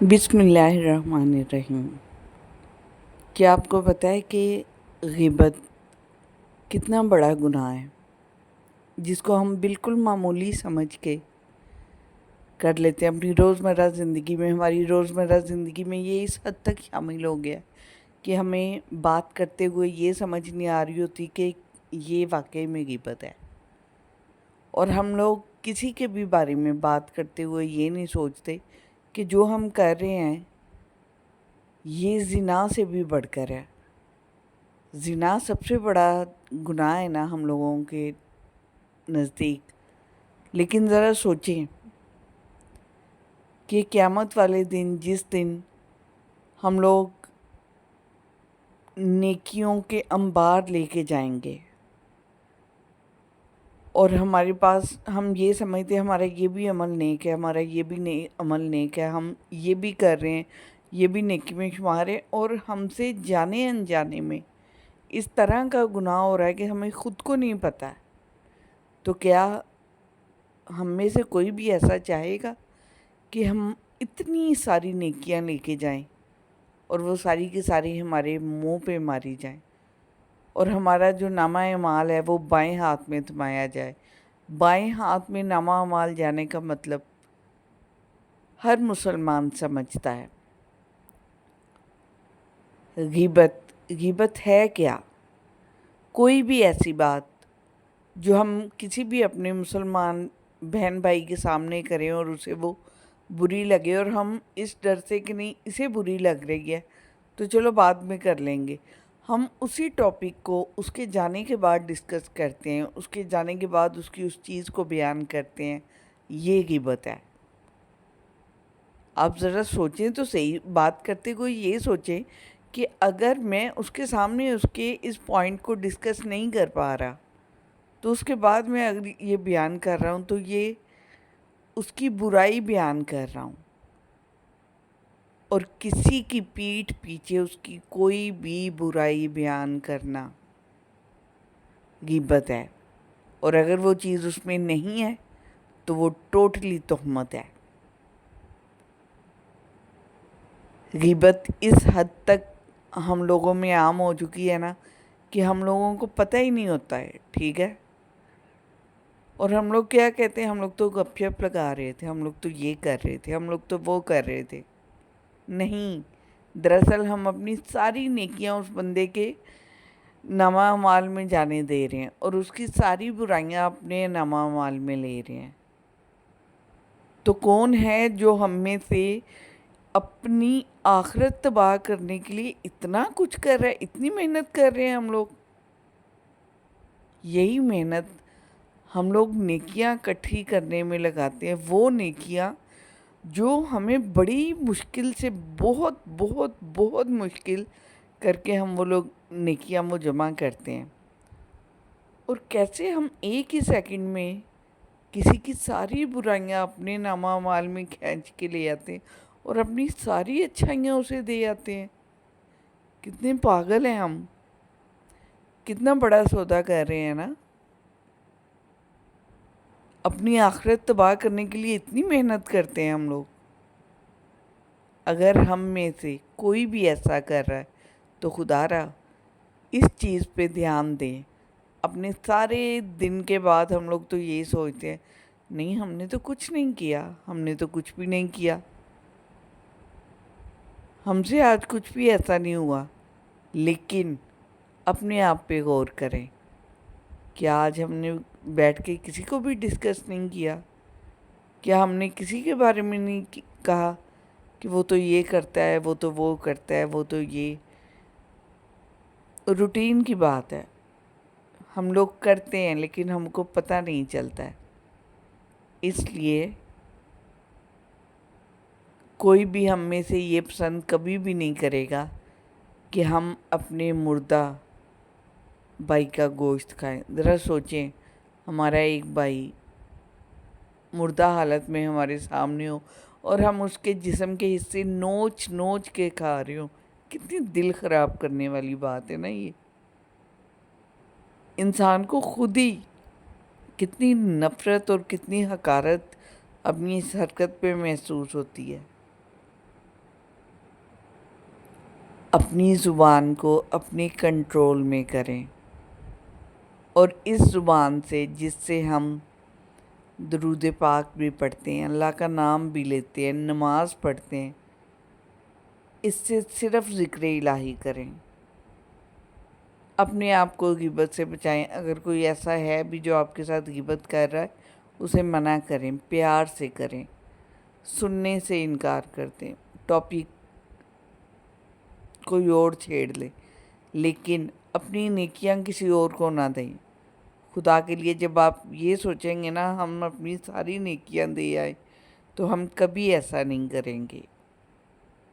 بسم اللہ الرحمن الرحیم۔ کیا آپ کو پتہ ہے کہ غیبت کتنا بڑا گناہ ہے جس کو ہم بالکل معمولی سمجھ کے کر لیتے ہیں اپنی روزمرہ زندگی میں؟ ہماری روزمرہ زندگی میں یہ اس حد تک شامل ہو گیا کہ ہمیں بات کرتے ہوئے یہ سمجھ نہیں آ رہی ہوتی کہ یہ واقعی میں غیبت ہے، اور ہم لوگ کسی کے بھی بارے میں بات کرتے ہوئے یہ نہیں سوچتے کہ جو ہم کر رہے ہیں یہ زنا سے بھی بڑھ کر ہے۔ زنا سب سے بڑا گناہ ہے نا ہم لوگوں کے نزدیک، لیکن ذرا سوچیں کہ قیامت والے دن، جس دن ہم لوگ نیکیوں کے انبار لے کے جائیں گے اور ہمارے پاس، ہم یہ سمجھتے ہیں ہمارا یہ بھی عمل نیک ہے، ہمارا یہ بھی عمل نیک ہے، ہم یہ بھی کر رہے ہیں، یہ بھی نیکی میں شمار ہے، اور ہم سے جانے انجانے میں اس طرح کا گناہ ہو رہا ہے کہ ہمیں خود کو نہیں پتہ ہے، تو کیا ہم میں سے کوئی بھی ایسا چاہے گا کہ ہم اتنی ساری نیکیاں لے کے جائیں اور وہ ساری کی ساری ہمارے منہ پہ ماری جائیں، اور ہمارا جو نامہ اعمال ہے وہ بائیں ہاتھ میں تھمایا جائے؟ بائیں ہاتھ میں نامہ اعمال جانے کا مطلب ہر مسلمان سمجھتا ہے۔ غیبت ہے کیا؟ کوئی بھی ایسی بات جو ہم کسی بھی اپنے مسلمان بہن بھائی کے سامنے کریں اور اسے وہ بری لگے، اور ہم اس ڈر سے کہ نہیں اسے بری لگ رہی ہے تو چلو بعد میں کر لیں گے، ہم اسی ٹاپک کو اس کے جانے کے بعد ڈسکس کرتے ہیں، اس کے جانے کے بعد اس کی اس چیز کو بیان کرتے ہیں، یہ غیبت ہے۔ آپ ذرا سوچیں تو صحیح، بات کرتے ہوئے یہ سوچیں کہ اگر میں اس کے سامنے اس کے اس پوائنٹ کو ڈسکس نہیں کر پا رہا تو اس کے بعد میں اگر یہ بیان کر رہا ہوں تو یہ اس کی برائی بیان کر رہا ہوں، اور کسی کی پیٹھ پیچھے اس کی کوئی بھی برائی بیان کرنا غیبت ہے، اور اگر وہ چیز اس میں نہیں ہے تو وہ ٹوٹلی تہمت ہے۔ غیبت اس حد تک ہم لوگوں میں عام ہو چکی ہے نا کہ ہم لوگوں کو پتہ ہی نہیں ہوتا ہے، ٹھیک ہے؟ اور ہم لوگ کیا کہتے ہیں، ہم لوگ تو گپ شپ لگا رہے تھے، ہم لوگ تو یہ کر رہے تھے، ہم لوگ تو وہ کر رہے تھے۔ نہیں، دراصل ہم اپنی ساری نیکیاں اس بندے کے نامہ اعمال میں جانے دے رہے ہیں اور اس کی ساری برائیاں اپنے نامہ اعمال میں لے رہے ہیں۔ تو کون ہے جو ہم میں سے اپنی آخرت تباہ کرنے کے لیے اتنا کچھ کر رہا ہے، اتنی محنت کر رہے ہیں ہم لوگ؟ یہی محنت ہم لوگ نیکیاں اکٹھی کرنے میں لگاتے ہیں، وہ نیکیاں جو ہمیں بڑی مشکل سے، بہت بہت بہت مشکل کر کے ہم وہ لوگ نیکیاں وہ جمع کرتے ہیں، اور کیسے ہم ایک ہی سیکنڈ میں کسی کی ساری برائیاں اپنے نامہ اعمال میں کھینچ کے لے آتے ہیں اور اپنی ساری اچھائیاں اسے دے آتے ہیں۔ کتنے پاگل ہیں ہم، کتنا بڑا سودا کر رہے ہیں نا، اپنی آخرت تباہ کرنے کے لیے اتنی محنت کرتے ہیں ہم لوگ۔ اگر ہم میں سے کوئی بھی ایسا کر رہا ہے تو خدا را اس چیز پہ دھیان دیں۔ اپنے سارے دن کے بعد ہم لوگ تو یہی سوچتے ہیں، نہیں ہم نے تو کچھ نہیں کیا، ہم نے تو کچھ بھی نہیں کیا، ہم سے آج کچھ بھی ایسا نہیں ہوا۔ لیکن اپنے آپ پہ غور کریں، کیا آج ہم نے بیٹھ کے کسی کو بھی ڈسکس نہیں کیا؟ کیا ہم نے کسی کے بارے میں نہیں کہا کہ وہ تو یہ کرتا ہے، وہ تو وہ کرتا ہے، وہ تو یہ؟ روٹین کی بات ہے، ہم لوگ کرتے ہیں لیکن ہم کو پتہ نہیں چلتا ہے۔ اس لیے کوئی بھی ہم میں سے یہ پسند کبھی بھی نہیں کرے گا کہ ہم اپنے مردہ بھائی کا گوشت کھائیں۔ ذرا سوچیں، ہمارا ایک بھائی مردہ حالت میں ہمارے سامنے ہو اور ہم اس کے جسم کے حصے نوچ نوچ کے کھا رہے ہوں، کتنی دل خراب کرنے والی بات ہے نا یہ۔ انسان کو خود ہی کتنی نفرت اور کتنی حقارت اپنی اس حرکت پہ محسوس ہوتی ہے۔ اپنی زبان کو اپنے کنٹرول میں کریں، اور اس زبان سے جس سے ہم درود پاک بھی پڑھتے ہیں، اللہ کا نام بھی لیتے ہیں، نماز پڑھتے ہیں، اس سے صرف ذکر الہی کریں، اپنے آپ کو غیبت سے بچائیں۔ اگر کوئی ایسا ہے بھی جو آپ کے ساتھ غیبت کر رہا ہے، اسے منع کریں، پیار سے کریں، سننے سے انکار کر دیں، ٹاپک کوئی اور چھیڑ لے، لیکن اپنی نیکیاں کسی اور کو نہ دیں۔ خدا کے لیے جب آپ یہ سوچیں گے نا ہم اپنی ساری نیکیاں دے آئے، تو ہم کبھی ایسا نہیں کریں گے۔